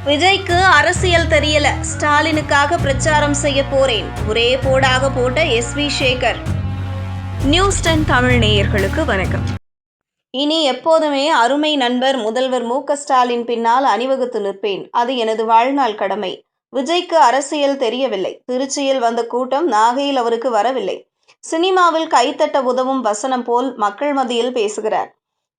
விஜய்க்கு அரசியல் தெரியல, ஸ்டாலினுக்காக பிரச்சாரம் செய்ய போறேன், ஒரே போடாக போட்ட எஸ்வி சேகர். நியூஸ் 10 தமிழ் நேயர்களுக்கு வணக்கம். இனி எப்போதுமே அருமை நண்பர் முதல்வர் மு.க. ஸ்டாலின் பின்னால் அணிவகுத்து நிற்பேன், அது எனது வாழ்நாள் கடமை. விஜய்க்கு அரசியல் தெரியவில்லை. திருச்சியில் வந்த கூட்டம் நாகையில் அவருக்கு வரவில்லை. சினிமாவில் கைத்தட்ட உதவும் வசனம் போல் மக்கள் மத்தியில் பேசுகிறார்.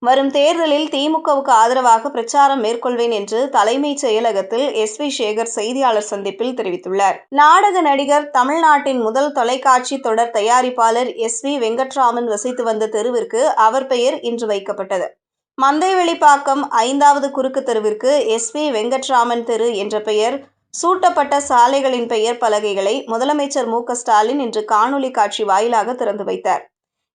வரும் தேர்தலில் திமுகவுக்கு ஆதரவாக பிரச்சாரம் மேற்கொள்வேன் என்று தலைமைச் செயலகத்தில் எஸ்வி சேகர் செய்தியாளர் சந்திப்பில் தெரிவித்துள்ளார். நாடக நடிகர், தமிழ்நாட்டின் முதல் தொலைக்காட்சி தொடர் தயாரிப்பாளர் எஸ்.வி. வெங்கட்ராமன் வசித்து வந்த தெருவிற்கு அவர் பெயர் இன்று வைக்கப்பட்டது. மந்தைவெளிப்பாக்கம் 5வது குறுக்கு தெருவிற்கு எஸ்.வி. வெங்கட்ராமன் தெரு என்ற பெயர் சூட்டப்பட்ட சாலைகளின் பெயர் பலகைகளை முதலமைச்சர் மு.க. ஸ்டாலின் இன்று காணொலி காட்சி வாயிலாக திறந்து வைத்தார்.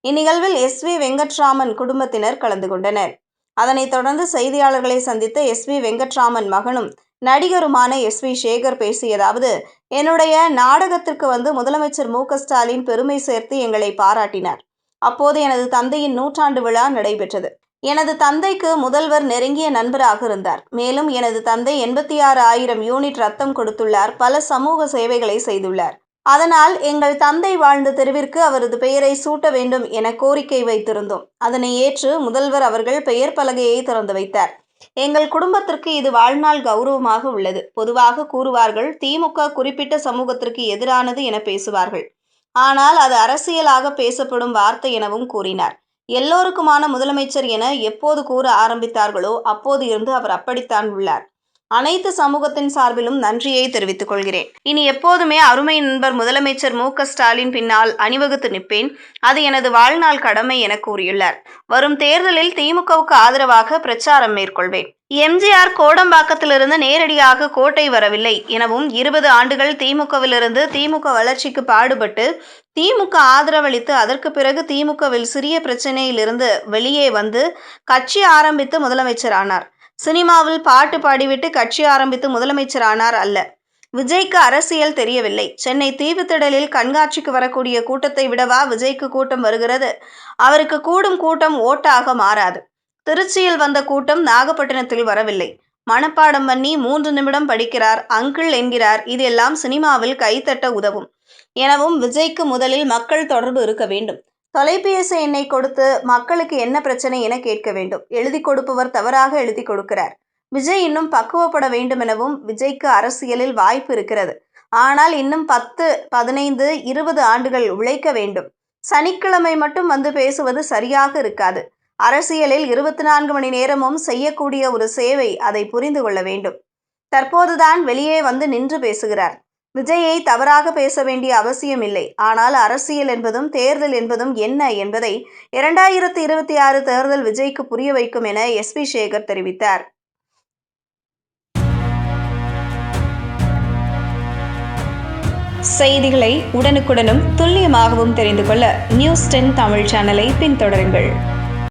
இந்நிகழ்வில் எஸ்.வி. வெங்கட்ராமன் குடும்பத்தினர் கலந்து கொண்டனர். அதனைத் தொடர்ந்து செய்தியாளர்களை சந்தித்த எஸ்.வி. வெங்கட்ராமன் மகனும் நடிகருமான எஸ்.வி. சேகர் பேசியதாவது: என்னுடைய நாடகத்திற்கு வந்து முதலமைச்சர் மு.க. ஸ்டாலின் பெருமை சேர்த்து எங்களை பாராட்டினார். அப்போது எனது தந்தையின் 100ஆண்டு விழா நடைபெற்றது. எனது தந்தைக்கு முதல்வர் நெருங்கிய நண்பராக இருந்தார். மேலும் எனது தந்தை 86,000 யூனிட் ரத்தம் கொடுத்துள்ளார். பல சமூக சேவைகளை செய்துள்ளார். அதனால் எங்கள் தந்தை வாழ்ந்த தெருவிற்கு அவரது பெயரை சூட்ட வேண்டும் என கோரிக்கை வைத்திருந்தோம். அதனை ஏற்று முதல்வர் அவர்கள் பெயர் பலகையை திறந்து வைத்தார். எங்கள் குடும்பத்திற்கு இது வாழ்நாள் கௌரவமாக உள்ளது. பொதுவாக கூறுவார்கள், திமுக குறிப்பிட்ட சமூகத்திற்கு எதிரானது என பேசுவார்கள். ஆனால் அது அரசியலாக பேசப்படும் வார்த்தை எனவும் கூறினார். எல்லோருக்குமான முதலமைச்சர் என எப்போது கூற ஆரம்பித்தார்களோ அப்போது இருந்து அவர் அப்படித்தான் உள்ளார். அனைத்து சமூகத்தின் சார்பிலும் நன்றியை தெரிவித்துக் கொள்கிறேன். இனி எப்போதுமே அருமை நண்பர் முதலமைச்சர் மு.க. ஸ்டாலின் பின்னால் அணிவகுத்து நிற்பேன், அது எனது வாழ்நாள் கடமை என கூறியுள்ளார். வரும் தேர்தலில் திமுகவுக்கு ஆதரவாக பிரச்சாரம் மேற்கொள்வேன். எம்.ஜி.ஆர். கோடம்பாக்கத்திலிருந்து நேரடியாக கோட்டை வரவில்லை எனவும் 20 ஆண்டுகள் திமுகவிலிருந்து திமுக வளர்ச்சிக்கு பாடுபட்டு திமுக ஆதரவளித்து அதற்கு பிறகு திமுகவில் சிறிய பிரச்சனையிலிருந்து வெளியே வந்து கட்சி ஆரம்பித்து முதலமைச்சர் ஆனார். சினிமாவில் பாட்டு பாடிவிட்டு கட்சி ஆரம்பித்து முதலமைச்சர் ஆனார் அல்ல. விஜய்க்கு அரசியல் தெரியவில்லை. சென்னை தீவுத்திடலில் கண்காட்சிக்கு வரக்கூடிய கூட்டத்தை விடவா விஜய்க்கு கூட்டம் வருகிறது? அவருக்கு கூடும் கூட்டம் ஓட்டாக மாறாது. திருச்சியில் வந்த கூட்டம் நாகப்பட்டினத்தில் வரவில்லை. மனப்பாடம் பண்ணி 3 நிமிடம் படிக்கிறார், அங்கிள் என்கிறார். இதெல்லாம் சினிமாவில் கைத்தட்ட உதவும் எனவும் விஜய்க்கு முதலில் மக்கள் தொடர்பு இருக்க வேண்டும். தொலைபேசி எண்ணை கொடுத்து மக்களுக்கு என்ன பிரச்சனை என கேட்க வேண்டும். எழுதி கொடுப்பவர் தவறாக எழுதி கொடுக்கிறார். விஜய் இன்னும் பக்குவப்பட வேண்டும் எனவும் விஜய்க்கு அரசியலில் வாய்ப்பு இருக்கிறது. ஆனால் இன்னும் 10, 15, 20 ஆண்டுகள் உழைக்க வேண்டும். சனிக்கிழமை மட்டும் வந்து பேசுவது சரியாக இருக்காது. அரசியலில் 24 மணி நேரமும் செய்யக்கூடிய ஒரு சேவை, அதை புரிந்து கொள்ள வேண்டும். தற்போதுதான் வெளியே வந்து நின்று பேசுகிறார். விஜயை தவறாக பேச வேண்டிய அவசியம் இல்லை. ஆனால் அரசியல் என்பதும் தேர்தல் என்பதும் என்ன என்பதை 2026 தேர்தல் விஜய்க்கு புரிய வைக்கும் என எஸ்.வி. சேகர் தெரிவித்தார். செய்திகளை உடனுக்குடனும் துல்லியமாகவும் தெரிந்து கொள்ள நியூஸ் 10 தமிழ் சேனலை பின்தொடருங்கள்.